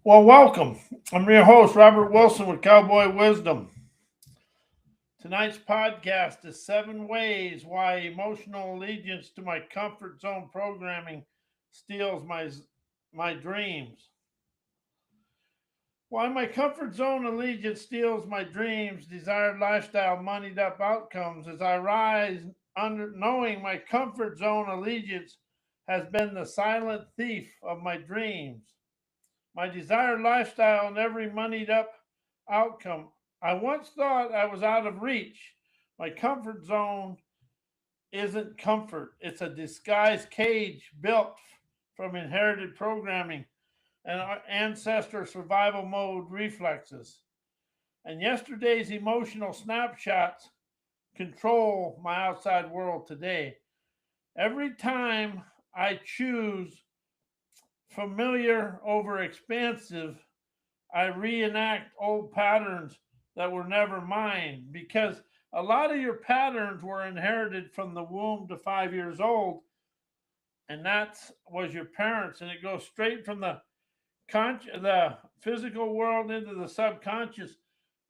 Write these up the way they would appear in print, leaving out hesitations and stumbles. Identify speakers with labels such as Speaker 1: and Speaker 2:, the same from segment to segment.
Speaker 1: Well, welcome. I'm your host, Robert Wilson with Cowboy Wisdom. Tonight's podcast is 7 ways why emotional allegiance to my comfort zone programming steals my dreams. Why my comfort zone allegiance steals my dreams, desired lifestyle, moneyed up outcomes as I rise under knowing my comfort zone allegiance has been the silent thief of my dreams. My desired lifestyle and every moneyed up outcome. I once thought I was out of reach. My comfort zone isn't comfort, it's a disguised cage built from inherited programming and our ancestor survival mode reflexes. And yesterday's emotional snapshots control my outside world today. Every time I choose familiar over expansive, I reenact old patterns that were never mine because a lot of your patterns were inherited from the womb to 5 years old, and that was your parents, and it goes straight from the physical world into the subconscious,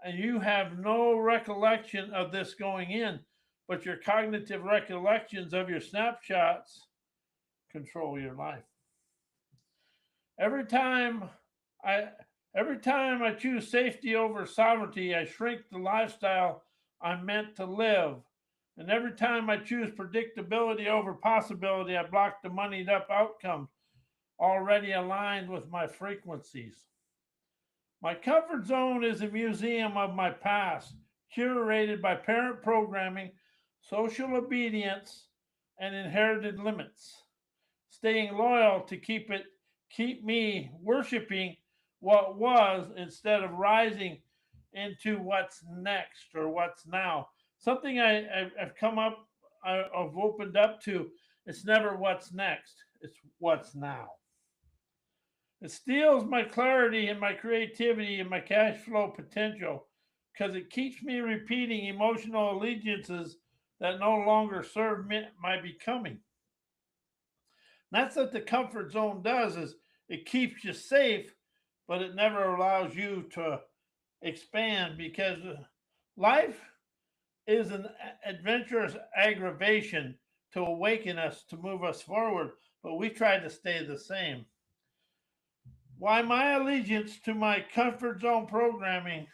Speaker 1: and you have no recollection of this going in, but your cognitive recollections of your snapshots control your life. Every time I every time I choose safety over sovereignty, I shrink the lifestyle I'm meant to live. And every time I choose predictability over possibility, I block the moneyed up outcomes already aligned with my frequencies. My comfort zone is a museum of my past, curated by parent programming, social obedience, and inherited limits. Staying loyal to keep me worshiping what was instead of rising into what's next or what's now. Something I've come up, I've opened up to. It's never what's next, it's what's now. It steals my clarity and my creativity and my cash flow potential because it keeps me repeating emotional allegiances that no longer serve my becoming. That's what the comfort zone does is it keeps you safe, but it never allows you to expand because life is an adventurous aggravation to awaken us, to move us forward, but we try to stay the same. Why my allegiance to my comfort zone programming?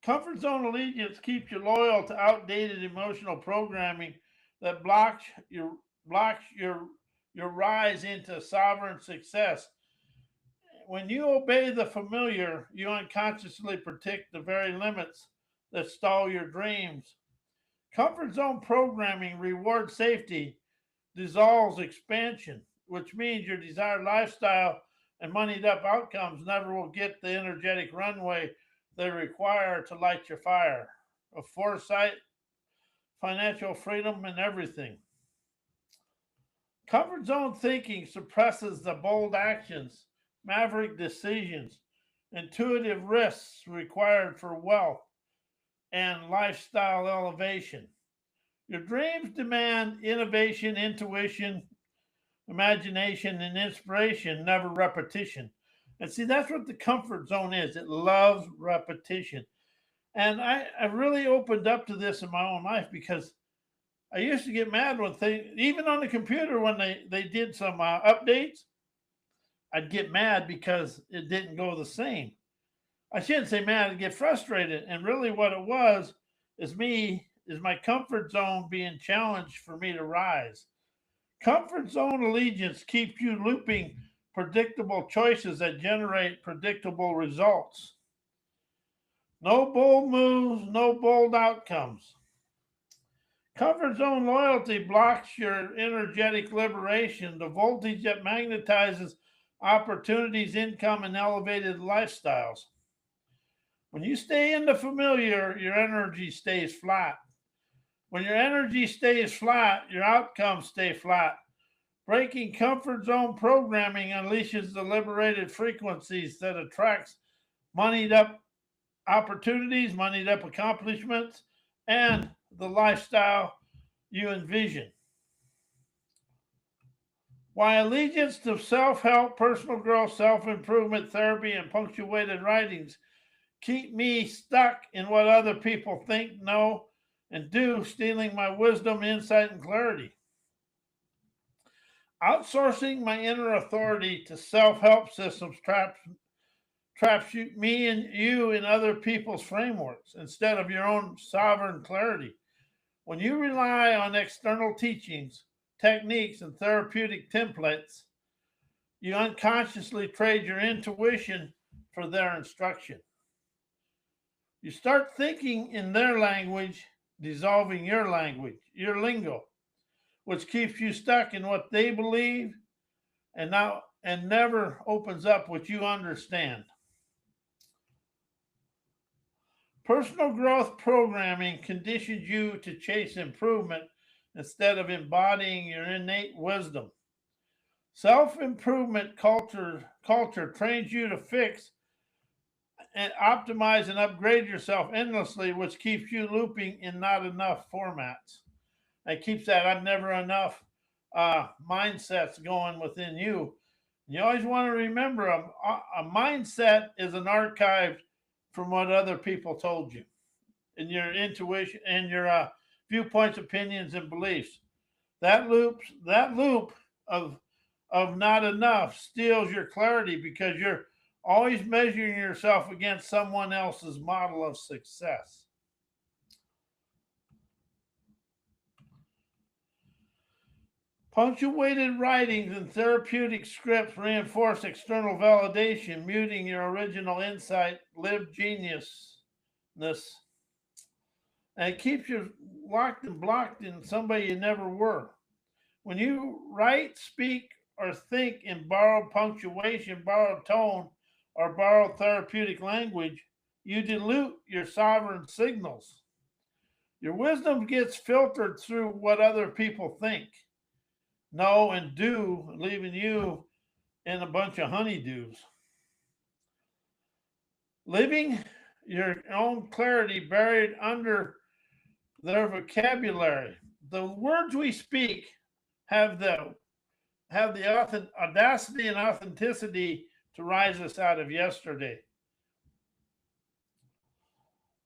Speaker 1: Comfort zone allegiance keeps you loyal to outdated emotional programming that blocks your rise into sovereign success. When you obey the familiar, you unconsciously protect the very limits that stall your dreams. Comfort zone programming rewards safety, dissolves expansion, which means your desired lifestyle and moneyed up outcomes never will get the energetic runway they require to light your fire of foresight, financial freedom, and everything. Comfort zone thinking suppresses the bold actions, maverick decisions, intuitive risks required for wealth and lifestyle elevation. Your dreams demand innovation, intuition, imagination, and inspiration, never repetition. And see, that's what the comfort zone is. It loves repetition. And I really opened up to this in my own life because I used to get mad when things, even on the computer, when they did some updates, I'd get mad because it didn't go the same. I shouldn't say mad, I'd get frustrated. And really, what it was is my comfort zone being challenged for me to rise. Comfort zone allegiance keeps you looping predictable choices that generate predictable results. No bold moves, no bold outcomes. Comfort zone loyalty blocks your energetic liberation, the voltage that magnetizes opportunities, income, and elevated lifestyles. When you stay in the familiar, your energy stays flat. When your energy stays flat, your outcomes stay flat. Breaking comfort zone programming unleashes the liberated frequencies that attracts moneyed up opportunities, moneyed up accomplishments, and the lifestyle you envision. Why allegiance to self-help, personal growth, self-improvement, therapy, and punctuated writings keep me stuck in what other people think, know, and do, stealing my wisdom, insight, and clarity. Outsourcing my inner authority to self-help systems traps me and you in other people's frameworks instead of your own sovereign clarity. When you rely on external teachings, techniques, and therapeutic templates, you unconsciously trade your intuition for their instruction. You start thinking in their language, dissolving your language, your lingo, which keeps you stuck in what they believe and never opens up what you understand. Personal growth programming conditions you to chase improvement instead of embodying your innate wisdom. Self-improvement culture trains you to fix and optimize and upgrade yourself endlessly, which keeps you looping in not enough formats. It keeps that I'm never enough mindsets going within you. You always want to remember a mindset is an archive from what other people told you, and your intuition and your viewpoints, opinions, and beliefs. That loop of not enough steals your clarity because you're always measuring yourself against someone else's model of success. Punctuated writings and therapeutic scripts reinforce external validation, muting your original insight, lived geniusness, and it keeps you locked and blocked in somebody you never were. When you write, speak, or think in borrowed punctuation, borrowed tone, or borrowed therapeutic language, you dilute your sovereign signals. Your wisdom gets filtered through what other people think, know, and do, leaving you in a bunch of honeydews. Living your own clarity buried under their vocabulary. The words we speak have the audacity and authenticity to rise us out of yesterday.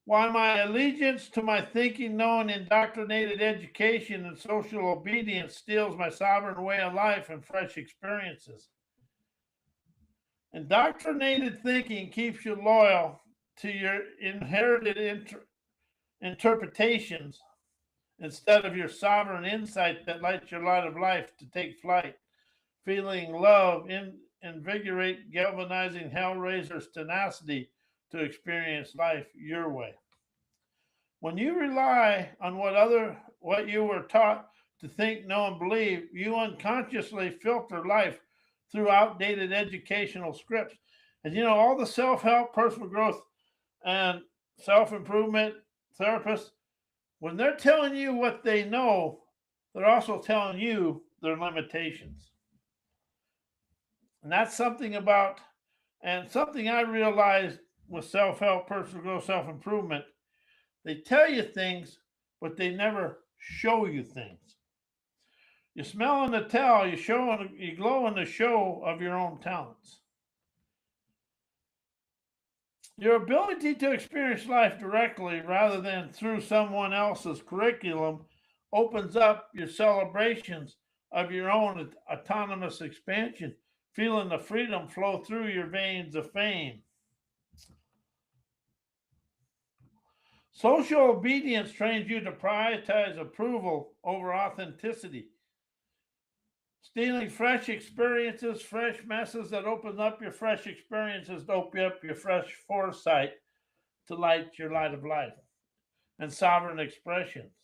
Speaker 1: Why my allegiance to my thinking, knowing, indoctrinated education, and social obedience steals my sovereign way of life and fresh experiences. Indoctrinated thinking keeps you loyal to your inherited interpretations instead of your sovereign insight that lights your light of life to take flight. Feeling love, invigorate, galvanizing Hellraiser's tenacity to experience life your way. When you rely on what you were taught to think, know, and believe, you unconsciously filter life through outdated educational scripts. And all the self-help, personal growth, and self-improvement therapists, when they're telling you what they know, they're also telling you their limitations. And that's something I realized with self-help, personal growth, self-improvement. They tell you things, but they never show you things. You smell in the tell, you glow in the show of your own talents. Your ability to experience life directly rather than through someone else's curriculum opens up your celebrations of your own autonomous expansion, feeling the freedom flow through your veins of fame. Social obedience trains you to prioritize approval over authenticity. Stealing fresh experiences, fresh messes that open up your fresh experiences to open up your fresh foresight to light your light of life and sovereign expressions.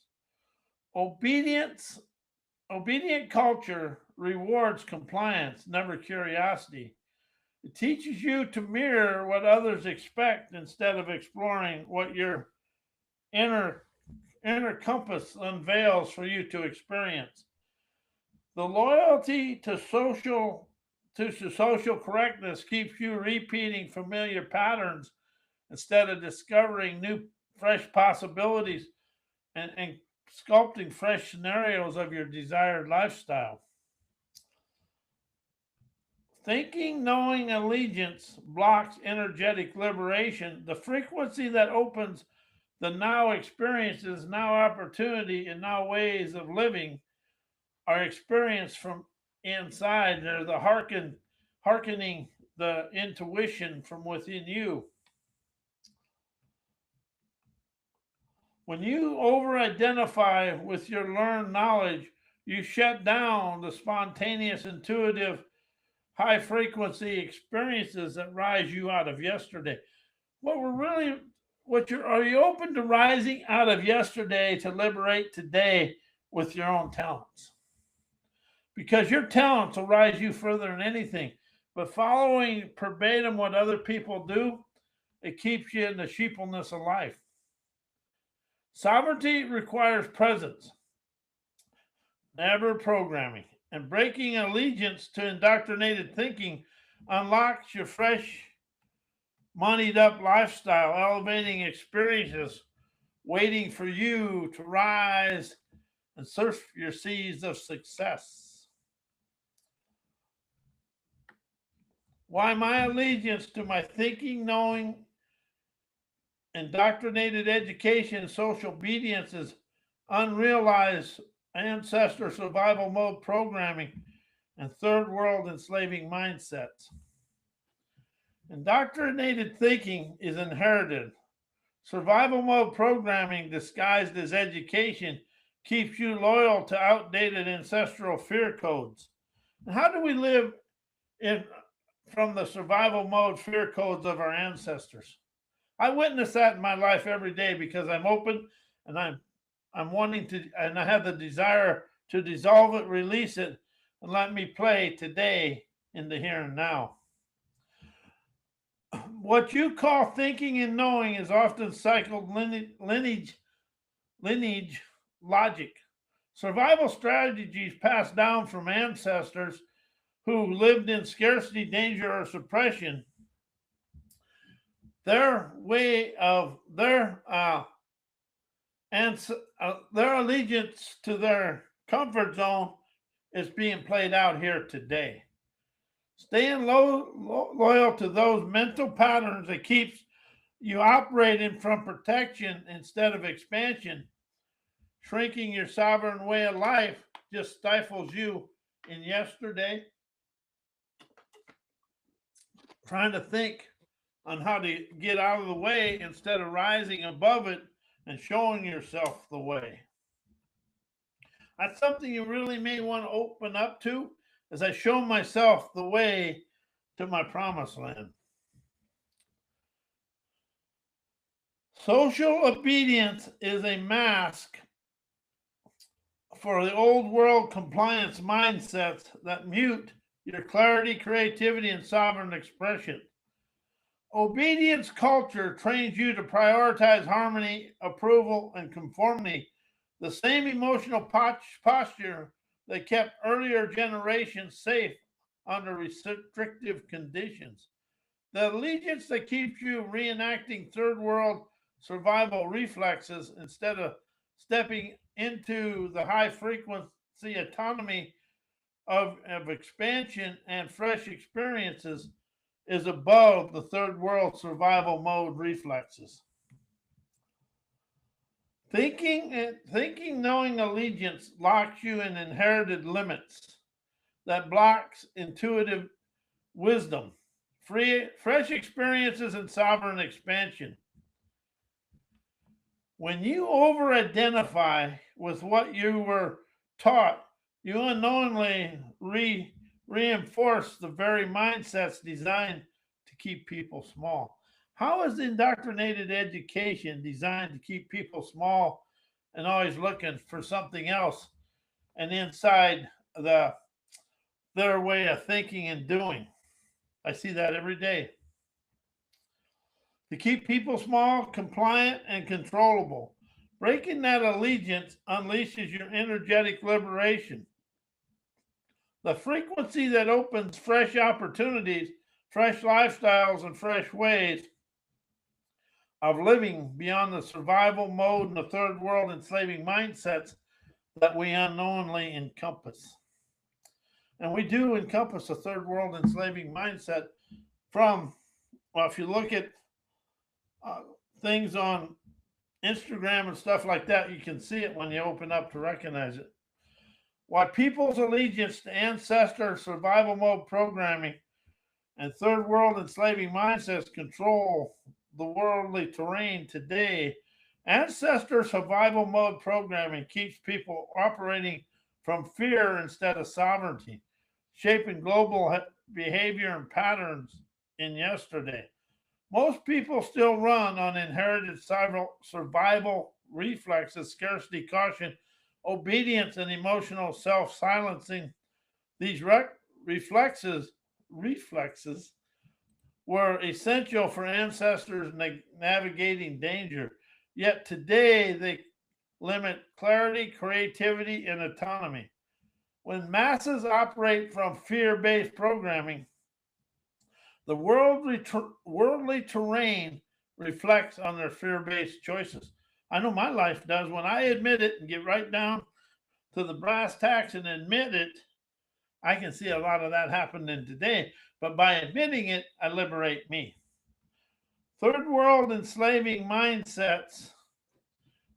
Speaker 1: Obedient culture rewards compliance, never curiosity. It teaches you to mirror what others expect instead of exploring what your inner compass unveils for you to experience. The loyalty to social correctness keeps you repeating familiar patterns instead of discovering new fresh possibilities and sculpting fresh scenarios of your desired lifestyle. Thinking, knowing allegiance blocks energetic liberation. The frequency that opens the now experiences, now opportunity, and now ways of living are experienced from inside. They're the hearkening the intuition from within you. When you over identify with your learned knowledge, you shut down the spontaneous, intuitive, high frequency experiences that rise you out of yesterday. What we're really, what you're, are you open to rising out of yesterday to liberate today with your own talents? Because your talents will rise you further than anything. But following verbatim what other people do, it keeps you in the sheepleness of life. Sovereignty requires presence, never programming. And breaking allegiance to indoctrinated thinking unlocks your fresh, moneyed up lifestyle, elevating experiences waiting for you to rise and surf your seas of success. Why my allegiance to my thinking, knowing, indoctrinated education, and social obedience is unrealized ancestor survival mode programming and third world enslaving mindsets. Indoctrinated thinking is inherited. Survival mode programming disguised as education keeps you loyal to outdated ancestral fear codes. And how do we live in from the survival mode fear codes of our ancestors? I witness that in my life every day because I'm open and I'm wanting to, and I have the desire to dissolve it, release it, and let me play today in the here and now. What you call thinking and knowing is often cycled lineage logic. Survival strategies passed down from ancestors who lived in scarcity, danger, or suppression. Their way of their allegiance to their comfort zone is being played out here today. Staying loyal to those mental patterns that keeps you operating from protection instead of expansion, shrinking your sovereign way of life just stifles you in yesterday. Trying to think on how to get out of the way instead of rising above it and showing yourself the way. That's something you really may want to open up to as I show myself the way to my promised land. Social obedience is a mask for the old world compliance mindsets that mute your clarity, creativity, and sovereign expression. Obedience culture trains you to prioritize harmony, approval, and conformity, the same emotional posture that kept earlier generations safe under restrictive conditions. The allegiance that keeps you reenacting third world survival reflexes instead of stepping into the high frequency autonomy of expansion and fresh experiences is above the third world survival mode reflexes. Thinking, knowing allegiance locks you in inherited limits that blocks intuitive wisdom, fresh experiences, and sovereign expansion. When you over-identify with what you were taught, you unknowingly reinforce the very mindsets designed to keep people small. How is indoctrinated education designed to keep people small and always looking for something else and inside their way of thinking and doing? I see that every day. To keep people small, compliant, and controllable. Breaking that allegiance unleashes your energetic liberation. The frequency that opens fresh opportunities, fresh lifestyles, and fresh ways of living beyond the survival mode and the third world enslaving mindsets that we unknowingly encompass. And we do encompass a third world enslaving mindset from, well, if you look at uh, things on Instagram and stuff like that, you can see it when you open up to recognize it. Why people's allegiance to ancestor survival mode programming and third world enslaving mindsets control the worldly terrain today. Ancestor survival mode programming keeps people operating from fear instead of sovereignty, shaping global behavior and patterns in yesterday. Most people still run on inherited survival reflexes, scarcity, caution, obedience, and emotional self silencing. These reflexes reflexes were essential for ancestors navigating danger. Yet today they limit clarity, creativity, and autonomy. When masses operate from fear based programming, the worldly terrain reflects on their fear based choices. I know my life does. When I admit it and get right down to the brass tacks and admit it, I can see a lot of that happening today. But by admitting it, I liberate me. Third world enslaving mindsets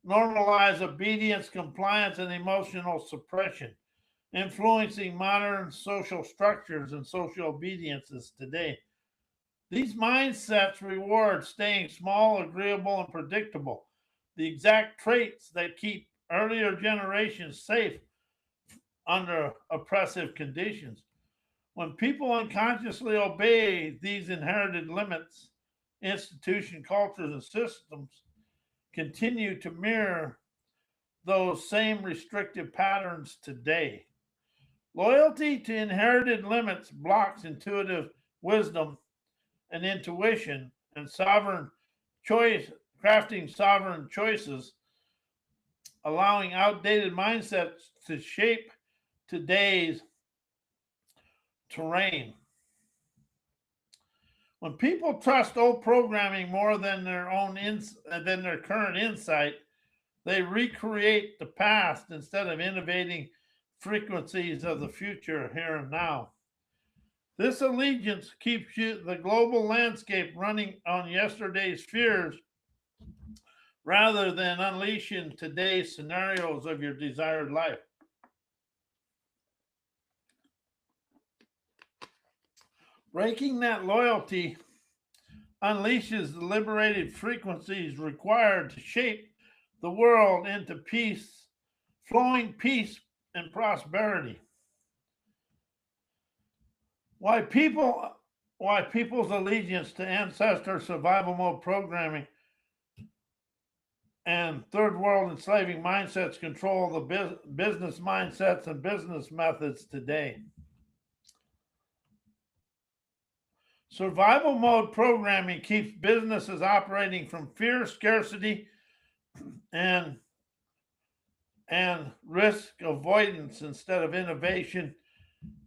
Speaker 1: normalize obedience, compliance, and emotional suppression, influencing modern social structures and social obediences today. These mindsets reward staying small, agreeable, and predictable, the exact traits that keep earlier generations safe under oppressive conditions. When people unconsciously obey these inherited limits, institution, cultures, and systems continue to mirror those same restrictive patterns today. Loyalty to inherited limits blocks intuitive wisdom and intuition and sovereign choice, crafting sovereign choices, allowing outdated mindsets to shape today's terrain. When people trust old programming more than than their current insight, they recreate the past instead of innovating frequencies of the future here and now. This allegiance keeps the global landscape running on yesterday's fears rather than unleashing today's scenarios of your desired life. Breaking that loyalty unleashes the liberated frequencies required to shape the world into peace, flowing peace and prosperity. Why people's allegiance to ancestor survival mode programming and third world enslaving mindsets control the business mindsets and business methods today. Survival mode programming keeps businesses operating from fear, scarcity, and risk avoidance instead of innovation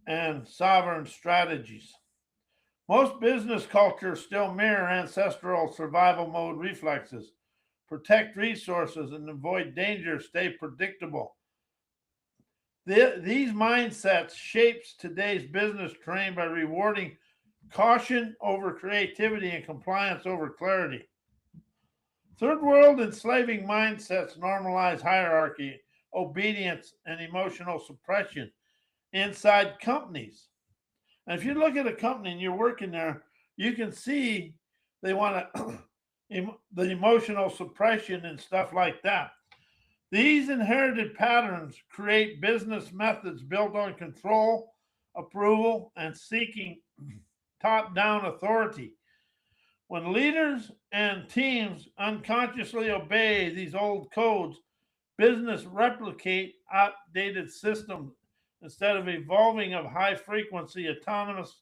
Speaker 1: and sovereign strategies. Most business cultures still mirror ancestral survival mode reflexes. Protect resources and avoid danger, stay predictable. These mindsets shapes today's business terrain by rewarding caution over creativity and compliance over clarity. Third world enslaving mindsets normalize hierarchy, obedience, and emotional suppression inside companies. And if you look at a company and you're working there, you can see they want to the emotional suppression and stuff like that. These inherited patterns create business methods built on control, approval, and seeking top-down authority. When leaders and teams unconsciously obey these old codes, business replicate outdated systems instead of evolving of high frequency, autonomous,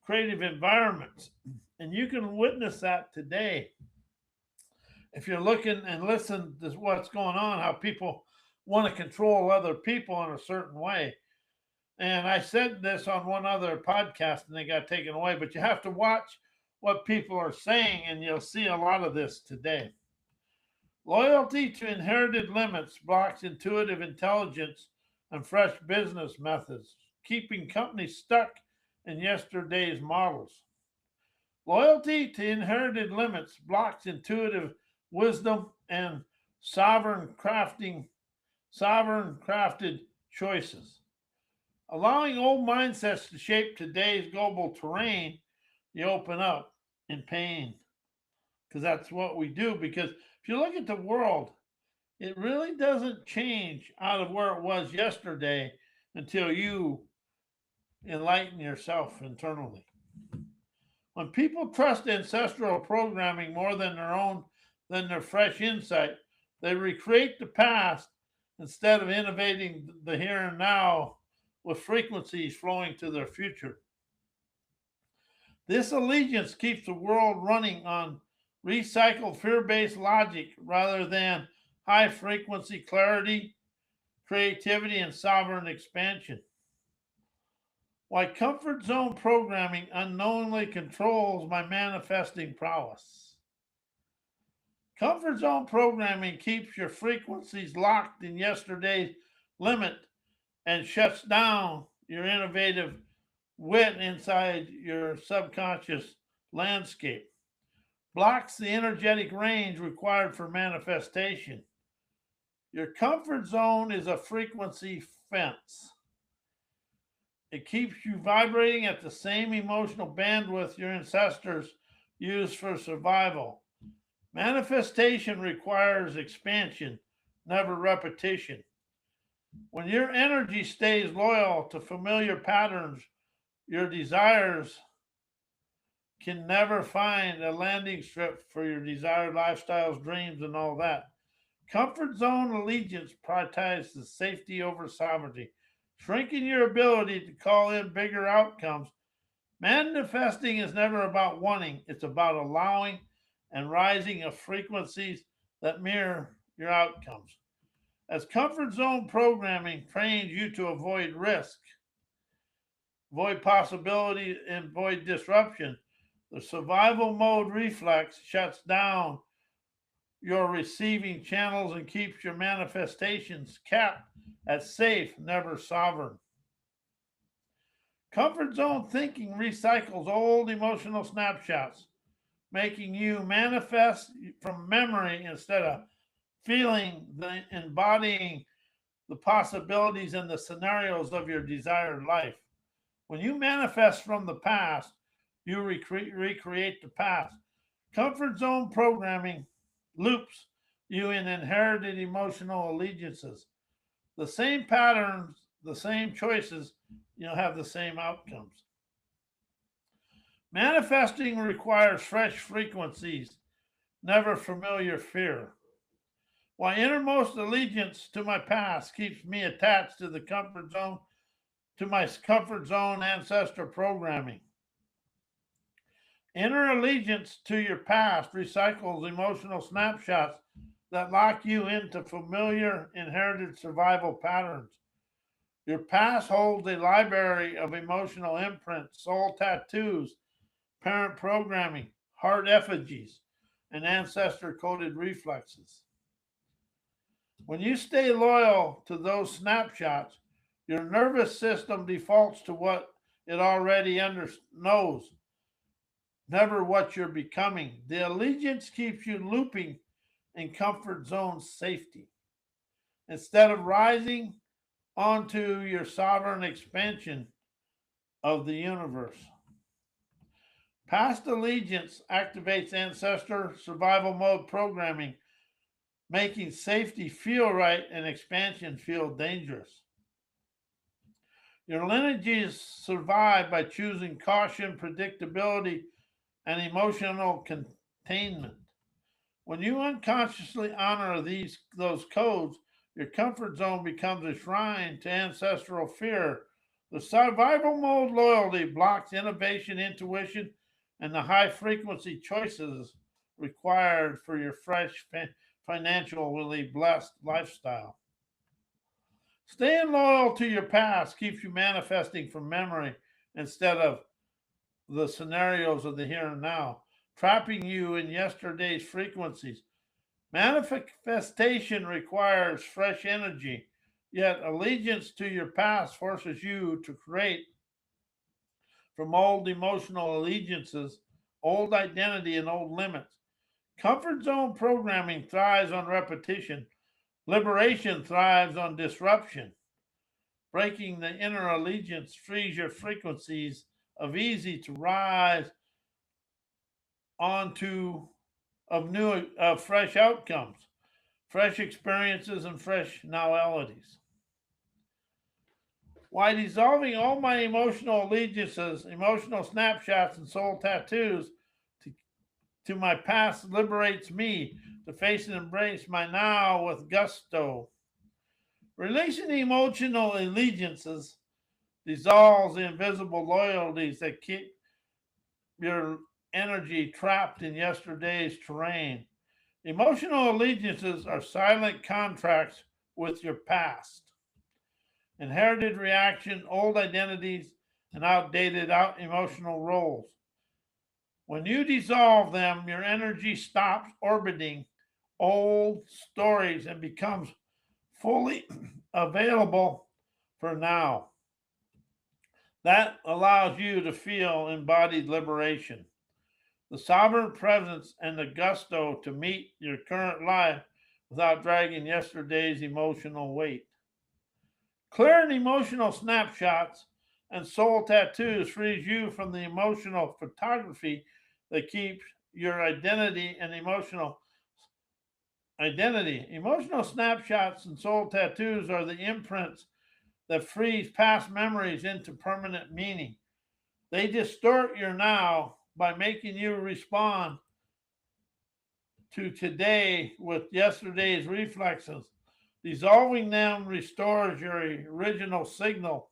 Speaker 1: creative environments. And you can witness that today. If you're looking and listen to what's going on, how people want to control other people in a certain way. And I said this on one other podcast and they got taken away, but you have to watch what people are saying and you'll see a lot of this today. Loyalty to inherited limits blocks intuitive intelligence and fresh business methods, keeping companies stuck in yesterday's models. Loyalty to inherited limits blocks intuitive wisdom and sovereign crafted choices. Allowing old mindsets to shape today's global terrain, you open up in pain. Because that's what we do. Because if you look at the world, it really doesn't change out of where it was yesterday until you enlighten yourself internally. When people trust ancestral programming more than their fresh insight, they recreate the past instead of innovating the here and now with frequencies flowing to their future. This allegiance keeps the world running on recycled fear-based logic rather than high frequency clarity, creativity, and sovereign expansion. Why comfort zone programming unknowingly controls my manifesting prowess. Comfort zone programming keeps your frequencies locked in yesterday's limit and shuts down your innovative wit inside your subconscious landscape. Blocks the energetic range required for manifestation. Your comfort zone is a frequency fence. It keeps you vibrating at the same emotional bandwidth your ancestors used for survival. Manifestation requires expansion, never repetition. When your energy stays loyal to familiar patterns, your desires can never find a landing strip for your desired lifestyles, dreams, and all that. Comfort zone allegiance prioritizes safety over sovereignty, shrinking your ability to call in bigger outcomes. Manifesting is never about wanting, it's about allowing and rising of frequencies that mirror your outcomes. As comfort zone programming trains you to avoid risk, avoid possibility, and avoid disruption, the survival mode reflex shuts down your receiving channels and keeps your manifestations capped at safe, never sovereign. Comfort zone thinking recycles old emotional snapshots, making you manifest from memory instead of embodying the possibilities and the scenarios of your desired life. When you manifest from the past, you recreate the past. Comfort zone programming loops you in inherited emotional allegiances. The same patterns, the same choices, you'll have the same outcomes. Manifesting requires fresh frequencies, never familiar fear. Why innermost allegiance to my past keeps me attached to the comfort zone, to my comfort zone ancestor programming. Inner allegiance to your past recycles emotional snapshots that lock you into familiar inherited survival patterns. Your past holds a library of emotional imprints, soul tattoos, parent programming, heart effigies, and ancestor coded reflexes. When you stay loyal to those snapshots, your nervous system defaults to what it already knows, never what you're becoming. The allegiance keeps you looping in comfort zone safety. Instead of rising onto your sovereign expansion of the universe. Past allegiance activates ancestor survival mode programming, making safety feel right and expansion feel dangerous. Your lineages survive by choosing caution, predictability, and emotional containment. When you unconsciously honor those codes, your comfort zone becomes a shrine to ancestral fear. The survival mode loyalty blocks innovation, intuition, and the high frequency choices required for your fresh, financially blessed lifestyle. Staying loyal to your past keeps you manifesting from memory instead of the scenarios of the here and now, trapping you in yesterday's frequencies. Manifestation requires fresh energy, Yet allegiance to your past forces you to create from old emotional allegiances, old identity, and old limits. Comfort zone programming thrives on repetition. Liberation thrives on disruption. Breaking the inner allegiance frees your frequencies of easy to rise onto of fresh outcomes, fresh experiences, and fresh novelties. Why dissolving all my emotional allegiances, emotional snapshots, and soul tattoos to, to my past liberates me to face and embrace my now with gusto. Releasing the emotional allegiances dissolves the invisible loyalties that keep your energy trapped in yesterday's terrain. Emotional allegiances are silent contracts with your past, inherited reaction, old identities, and outdated emotional roles. When you dissolve them, your energy stops orbiting old stories and becomes fully available for now. That allows you to feel embodied liberation, the sovereign presence, and the gusto to meet your current life without dragging yesterday's emotional weight. Clearing emotional snapshots and soul tattoos frees you from the emotional photography that keeps your identity and emotional identity. Emotional snapshots and soul tattoos are the imprints that freeze past memories into permanent meaning. They distort your now by making you respond to today with yesterday's reflexes. Dissolving them restores your original signal,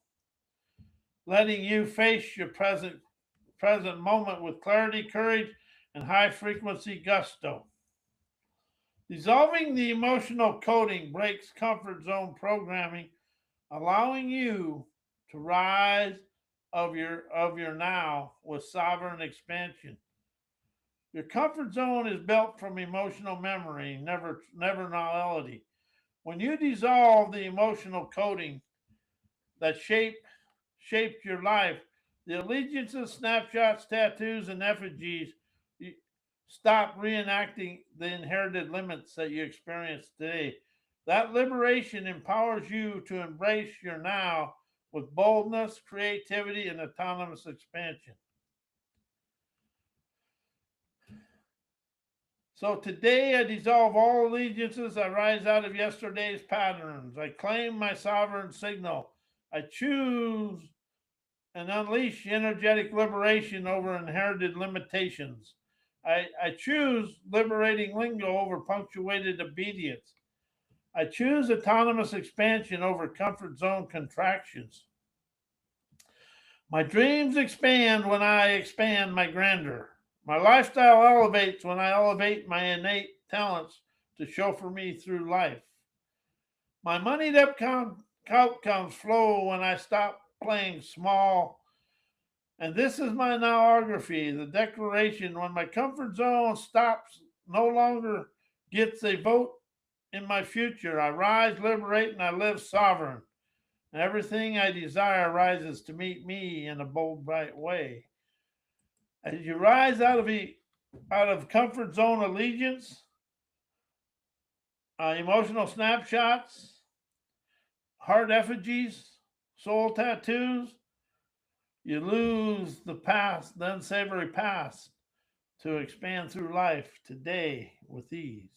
Speaker 1: letting you face your present moment with clarity, courage, and high frequency gusto. Dissolving the emotional coding breaks comfort zone programming, allowing you to rise of your now with sovereign expansion. Your comfort zone is built from emotional memory, never novelty. When you dissolve the emotional coding that shaped your life, the allegiances, snapshots, tattoos, and effigies, you stop reenacting the inherited limits that you experience today. That liberation empowers you to embrace your now with boldness, creativity, and autonomous expansion. So today I dissolve all allegiances. I rise out of yesterday's patterns. I claim my sovereign signal. I choose and unleash energetic liberation over inherited limitations. I choose liberating lingo over punctuated obedience. I choose autonomous expansion over comfort zone contractions. My dreams expand when I expand my grandeur. My lifestyle elevates when I elevate my innate talents to chauffeur me through life. My moneyed outcomes flow when I stop playing small. And this is my nowography, the declaration when my comfort zone stops, no longer gets a vote in my future. I rise, liberate, and I live sovereign. And everything I desire rises to meet me in a bold, bright way. As you rise out of comfort zone allegiance, emotional snapshots, heart effigies, soul tattoos, you lose the past, the unsavory past, to expand through life today with ease.